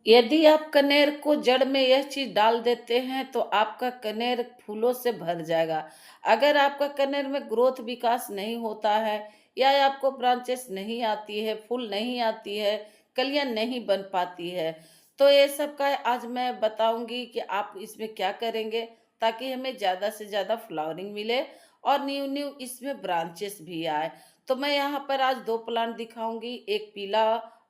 यदि आप कनेर को जड़ में यह चीज़ डाल देते हैं तो आपका कनेर फूलों से भर जाएगा। अगर आपका कनेर में ग्रोथ विकास नहीं होता है या आपको ब्रांचेस नहीं आती है, फूल नहीं आती है, कलियाँ नहीं बन पाती है, तो ये सब का आज मैं बताऊँगी कि आप इसमें क्या करेंगे ताकि हमें ज़्यादा से ज़्यादा फ्लावरिंग मिले और न्यू-न्यू इसमें ब्रांचेस भी आए। तो मैं यहाँ पर आज 2 प्लांट दिखाऊँगी, एक पीला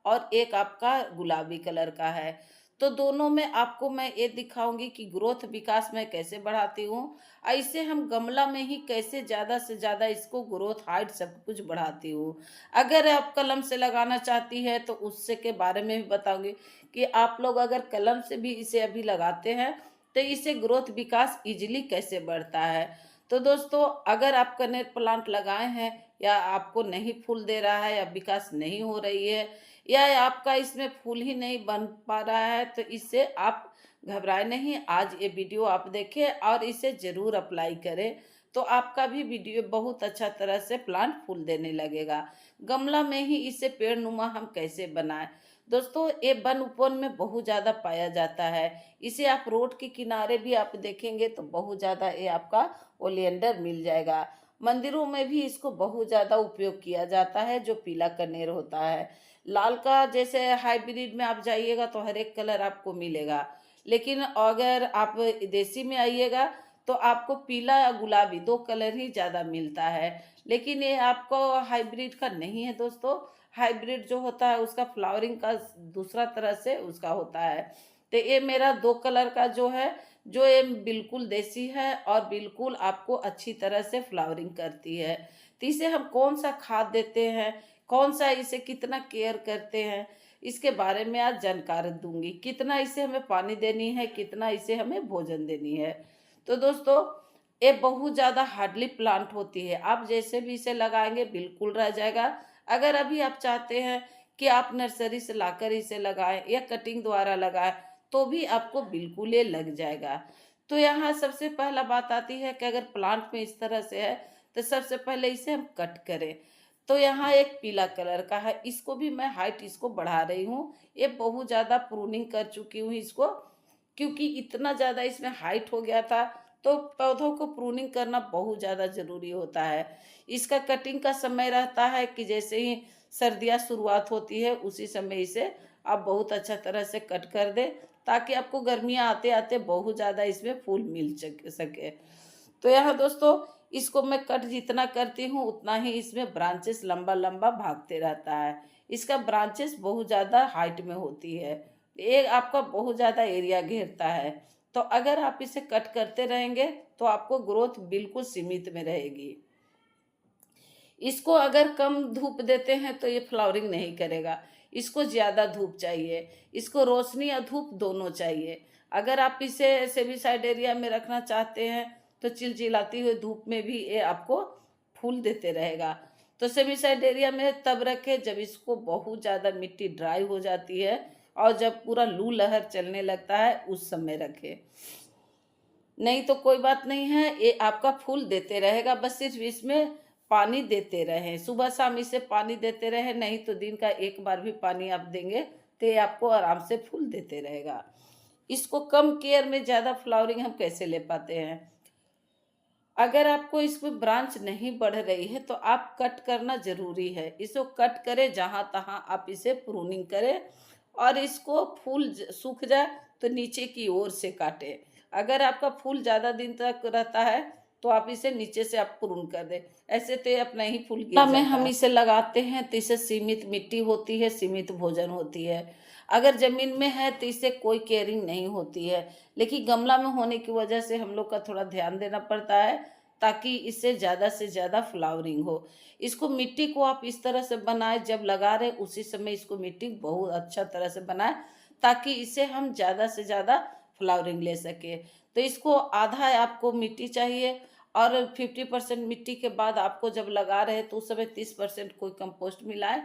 और एक आपका गुलाबी कलर का है। तो दोनों में आपको मैं ये दिखाऊँगी कि ग्रोथ विकास मैं कैसे बढ़ाती हूँ इसे हम गमला में ही कैसे ज़्यादा से ज़्यादा इसको ग्रोथ हाइट सब कुछ बढ़ाती हूँ। अगर आप कलम से लगाना चाहती है तो उससे के बारे में भी बताऊँगी कि आप लोग अगर कलम से भी इसे अभी लगाते हैं तो इससे ग्रोथ विकास ईज़िली कैसे बढ़ता है। तो दोस्तों अगर आप कनेर प्लांट लगाए हैं या आपको नहीं फूल दे रहा है या विकास नहीं हो रही है या आपका इसमें फूल ही नहीं बन पा रहा है तो इससे आप घबराए नहीं। आज ये वीडियो आप देखें और इसे ज़रूर अप्लाई करें तो आपका भी वीडियो बहुत अच्छा तरह से प्लांट फूल देने लगेगा। गमला में ही इसे पेड़ नुमा हम कैसे बनाएं। दोस्तों ये वन उपवन में बहुत ज़्यादा पाया जाता है। इसे आप रोड के किनारे भी आप देखेंगे तो बहुत ज़्यादा ये आपका ओलियंडर मिल जाएगा। मंदिरों में भी इसको बहुत ज़्यादा उपयोग किया जाता है जो पीला कनेर होता है। लाल का जैसे हाइब्रिड में आप जाइएगा तो हर एक कलर आपको मिलेगा। लेकिन अगर आप देसी में आइएगा तो आपको पीला या गुलाबी 2 कलर ही ज़्यादा मिलता है। लेकिन ये आपको हाइब्रिड का नहीं है दोस्तों। हाइब्रिड जो होता है उसका फ्लावरिंग का दूसरा तरह से उसका होता है। तो ये मेरा 2 कलर का जो है, जो ये बिल्कुल देसी है और बिल्कुल आपको अच्छी तरह से फ्लावरिंग करती है। तो इसे हम कौन-सा खाद देते हैं, कौन-सा इसे कितना केयर करते हैं, इसके बारे में आज जानकारी दूँगी। कितना इसे हमें पानी देनी है, कितना इसे हमें भोजन देनी है। तो दोस्तों, ये बहुत ज़्यादा हार्डली प्लांट होती है। आप जैसे भी इसे लगाएँगे बिल्कुल रह जाएगा। अगर अभी आप चाहते हैं कि आप नर्सरी से लाकर इसे लगाएँ या कटिंग द्वारा लगाएँ, तो भी आपको बिल्कुल ये लग जाएगा। तो यहाँ सबसे पहला बात आती है कि अगर प्लांट में इस तरह से है, तो सबसे पहले इसे हम कट करें। तो यहाँ एक पीला कलर का है, इसको भी मैं हाइट इसको बढ़ा रही हूँ। ये बहुत ज़्यादा प्रूनिंग कर चुकी हूँ इसको, क्योंकि इतना ज़्यादा इसमें हाइट हो गया था, तो पौधों को प्रूनिंग करना बहुत ज़्यादा ज़रूरी होता है। इसका कटिंग का समय रहता है कि जैसे ही सर्दियाँ शुरुआत होती है, उसी समय इसे आप बहुत अच्छा तरह से कट कर दें, ताकि आपको गर्मियाँ आते-आते बहुत ज़्यादा इसमें फूल मिल सके। तो यहाँ दोस्तों इसको मैं कट जितना करती हूँ उतना ही इसमें ब्रांचेस लंबा-लंबा भागते रहता है। इसका ब्रांचेस बहुत ज़्यादा हाइट में होती है। ये आपका बहुत ज़्यादा एरिया घेरता है। तो अगर आप इसे कट करते रहेंगे तो आपको ग्रोथ बिल्कुल सीमित में रहेगी। इसको अगर कम धूप देते हैं तो ये फ्लावरिंग नहीं करेगा। इसको ज़्यादा धूप चाहिए। इसको रोशनी या धूप दोनों चाहिए। अगर आप इसे सेमीसाइड एरिया में रखना चाहते हैं तो चिलचिलाती हुई धूप में भी ये आपको फूल देते रहेगा। तो सेमीसाइड एरिया में तब रखें जब इसको बहुत ज़्यादा मिट्टी ड्राई हो जाती है और जब पूरा लू लहर चलने लगता है उस समय रखें। नहीं तो कोई बात नहीं है, ये आपका फूल देते रहेगा, बस सिर्फ इसमें पानी देते रहें। सुबह शाम इसे पानी देते रहें, नहीं तो दिन का एक बार भी पानी आप देंगे तो ये आपको आराम से फूल देते रहेगा। इसको कम केयर में ज़्यादा फ्लावरिंग हम कैसे ले पाते हैं? अगर आपको इसमें ब्रांच नहीं बढ़ रही है तो आप कट करना ज़रूरी है। इसको कट करें जहाँ-तहाँ आप इसे प्रूनिंग करें और इसको फूल सूख जाए तो नीचे की ओर से काटें। अगर आपका फूल ज़्यादा दिन तक रहता है तो आप इसे नीचे से आप प्रून कर दें। ऐसे तो ये अपना ही फूल गिर जाता है। में हम इसे लगाते हैं तो इसे सीमित मिट्टी होती है, सीमित भोजन होती है। अगर ज़मीन में है तो इसे कोई केयरिंग नहीं होती है। लेकिन गमला में होने की वजह से हम लोग का थोड़ा ध्यान देना पड़ता है ताकि इससे ज़्यादा से ज़्यादा फ्लावरिंग हो। इसको मिट्टी को आप इस तरह से बनाएँ जब लगा रहे उसी समय इसको मिट्टी बहुत अच्छा तरह से बनाएँ ताकि इसे हम ज़्यादा से ज़्यादा फ्लावरिंग ले सकें। तो इसको आधा आपको मिट्टी चाहिए और 50% मिट्टी के बाद आपको जब लगा रहे तो उस समय 30% कोई कंपोस्ट मिलाएँ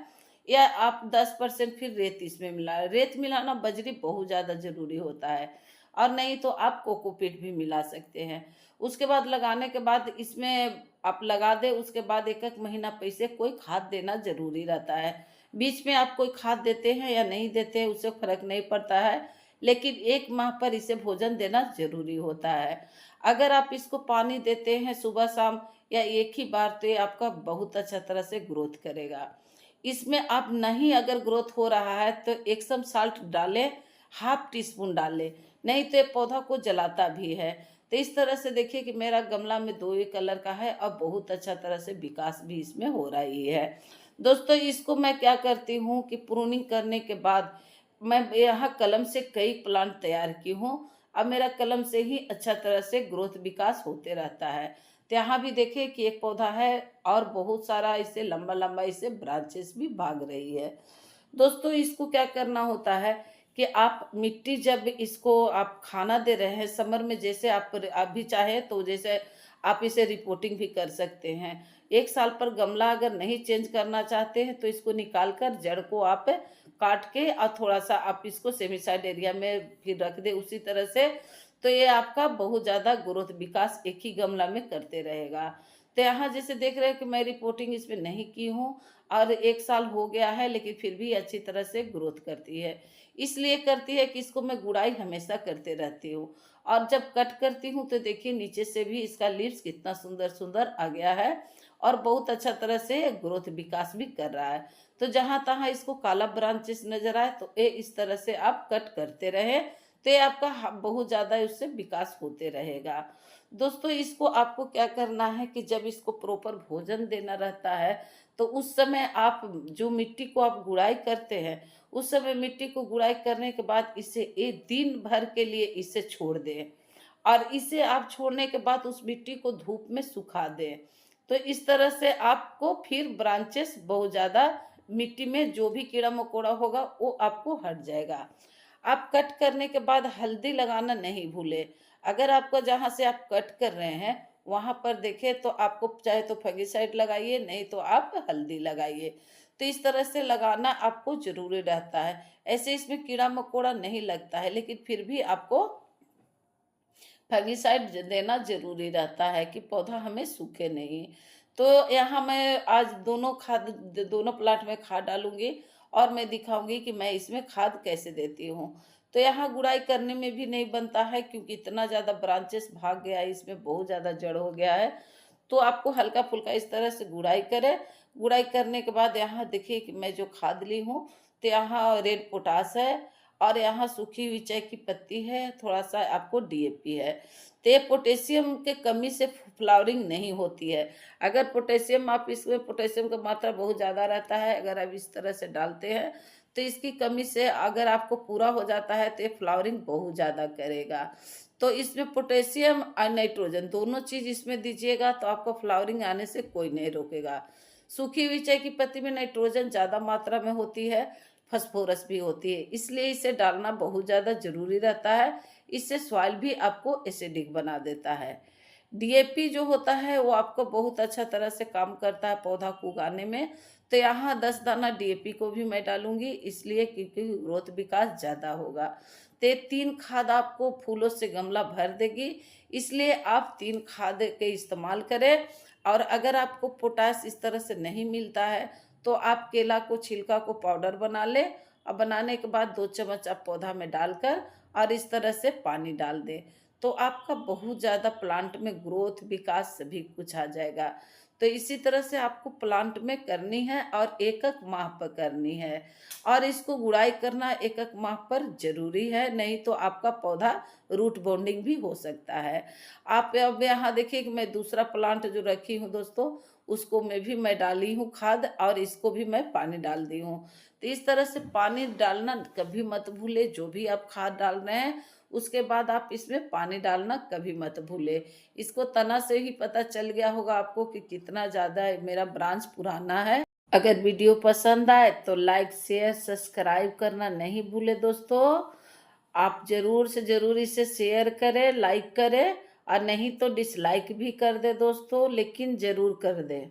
या आप 10% फिर रेत इसमें मिलाएँ। रेत मिलाना बजरी बहुत ज़्यादा ज़रूरी होता है और नहीं तो आप कोकोपीट भी मिला सकते हैं। उसके बाद लगाने के बाद इसमें आप लगा दें, उसके बाद 1-1 महीना पे इसे कोई खाद देना ज़रूरी रहता है। बीच में आप कोई खाद देते हैं या नहीं देते हैं उससे फ़र्क नहीं पड़ता है, लेकिन 1 माह पर इसे भोजन देना ज़रूरी होता है। अगर आप इसको पानी देते हैं सुबह-शाम या एक ही बार, तो ये आपका बहुत अच्छा तरह से ग्रोथ करेगा। इसमें आप नहीं अगर ग्रोथ हो रहा है तो एप्सम साल्ट डालें, हाफ टी स्पून डालें, नहीं तो ये पौधा को जलाता भी है। तो इस तरह से देखिए कि मेरा गमला में 2 ही कलर का है और बहुत अच्छा तरह से विकास भी इसमें हो रही है। दोस्तों इसको मैं क्या करती हूँ कि प्रूनिंग करने के बाद मैं यहाँ कलम से कई प्लांट तैयार की हूँ। अब मेरा कलम से ही अच्छा तरह से ग्रोथ विकास होते रहता है। तो यहाँ भी देखिए कि एक पौधा है और बहुत सारा इससे लंबा-लंबा इससे ब्रांचेस भी भाग रही है। दोस्तों इसको क्या करना होता है कि आप मिट्टी जब इसको आप खाना दे रहे हैं समर में, जैसे आप भी चाहे तो जैसे आप इसे रिपोर्टिंग भी कर सकते हैं। 1 साल पर गमला अगर नहीं चेंज करना चाहते हैं तो इसको निकाल कर जड़ को आप काट के और थोड़ा-सा आप इसको सेमीसाइड एरिया में फिर रख दें उसी तरह से, तो ये आपका बहुत ज़्यादा ग्रोथ विकास एक ही गमला में करते रहेगा। तो यहाँ जैसे देख रहे हैं कि मैं रिपोर्टिंग इसमें नहीं की हूँ और 1 साल हो गया है, लेकिन फिर भी अच्छी तरह से ग्रोथ करती है। इसलिए करती है कि इसको मैं गुड़ाई हमेशा करते रहती हूँ और जब कट करती हूँ तो देखिए नीचे से भी इसका लीव्स कितना सुंदर-सुंदर आ गया है और बहुत अच्छा तरह से ग्रोथ विकास भी कर रहा है। तो जहाँ-तहाँ इसको काला ब्रांचेस नज़र आए तो ये इस तरह से आप कट करते रहें, तो ये आपका बहुत ज़्यादा उससे विकास होते रहेगा। दोस्तों इसको आपको क्या करना है कि जब इसको प्रॉपर भोजन देना रहता है, तो उस समय आप जो मिट्टी को आप गुड़ाई करते हैं, उस समय मिट्टी को गुड़ाई करने के बाद इसे एक दिन भर के लिए इसे छोड़ दें और इसे आप छोड़ने के बाद उस मिट्टी को धूप में सुखा दें। तो इस तरह से आपको फिर ब्रांचेस बहुत ज़्यादा मिट्टी में जो भी कीड़ा-मकोड़ा होगा वो आपको हट जाएगा। आप कट करने के बाद हल्दी लगाना नहीं भूलें। अगर आपको जहाँ से आप कट कर रहे हैं, वहाँ पर देखें तो आपको चाहे तो फंगिसाइड लगाइए, नहीं तो आप हल्दी लगाइए। तो इस तरह से लगाना आपको ज़रूरी रहता है। ऐसे इसमें कीड़ा-मकोड़ा नहीं लगता है, लेकिन फिर भी आपको फंगिसाइड देना ज़रूरी रहता है कि पौधा हमें सूखे नहीं। तो यहाँ मैं आज दोनों प्लांट में खाद डालूँगी और मैं दिखाऊँगी कि मैं इसमें खाद कैसे देती हूँ। तो यहाँ गुड़ाई करने में भी नहीं बनता है क्योंकि इतना ज़्यादा ब्रांचेस भाग गया है, इसमें बहुत ज़्यादा जड़ हो गया है। तो आपको हल्का-फुल्का इस तरह से गुड़ाई करें। गुड़ाई करने के बाद यहाँ देखिए कि मैं जो खाद ली हूँ, तो यहाँ रेड पोटाश है और यहाँ सूखी हुई चाय की पत्ती है, थोड़ा-सा आपको डीएपी है। तो ये पोटेशियम के कमी से फ्लावरिंग नहीं होती है। अगर पोटेशियम आप इसमें पोटेशियम का मात्रा बहुत ज़्यादा रहता है, अगर आप इस तरह से डालते हैं, तो इसकी कमी से अगर आपको पूरा हो जाता है, तो ये फ्लावरिंग बहुत ज़्यादा करेगा। तो इसमें पोटेशियम और नाइट्रोजन दोनों चीज़ इसमें दीजिएगा, तो आपको फ्लावरिंग आने से कोई नहीं रोकेगा। सूखी हुई चाय की पत्ती में नाइट्रोजन ज़्यादा मात्रा में होती है, फास्फोरस भी होती है, इसलिए इसे डालना बहुत ज़्यादा ज़रूरी रहता है। इससे सॉइल भी आपको एसिडिक बना देता है। डीएपी जो होता है वो आपको बहुत अच्छा तरह से काम करता है पौधा को उगाने में। तो यहाँ 10 दाना डीएपी को भी मैं डालूँगी इसलिए क्योंकि ग्रोथ विकास ज़्यादा होगा। तो ये 3 खाद आपको फूलों से गमला भर देगी, इसलिए आप 3 खाद के इस्तेमाल करें। और अगर आपको पोटाश इस तरह से नहीं मिलता है, तो आप केला को छिलका को पाउडर बना लें और बनाने के बाद 2 चम्मच आप पौधा में डालकर और इस तरह से पानी डाल दें। तो आपका बहुत ज़्यादा प्लांट में ग्रोथ, विकास सभी कुछ आ जाएगा। तो इसी तरह से आपको प्लांट में करनी है और एक-एक माह पर करनी है और इसको गुड़ाई करना एक-एक माह पर ज़रूरी है, नहीं तो आपका पौधा रूट बॉन्डिंग भी हो सकता है। आप अब यहाँ देखिए कि मैं दूसरा प्लांट जो रखी हूँ दोस्तों, उसको मैं डाली हूँ खाद और इसको भी मैं पानी डाल दी हूँ। तो इस तरह से पानी डालना कभी मत भूलें, जो भी आप खाद डाल रहे हैं, उसके बाद आप इसमें पानी डालना कभी मत भूलें। इसको तना से ही पता चल गया होगा आपको कि कितना ज़्यादा मेरा ब्रांच पुराना है। अगर वीडियो पसंद आए तो लाइक, शेयर, सब्सक्राइब करना नहीं भूलें दोस्तों। आप ज़रूर से ज़रूर इसे शेयर करें, लाइक करें और नहीं तो डिसलाइक भी कर दें दोस्तों, लेकिन ज़रूर कर दें।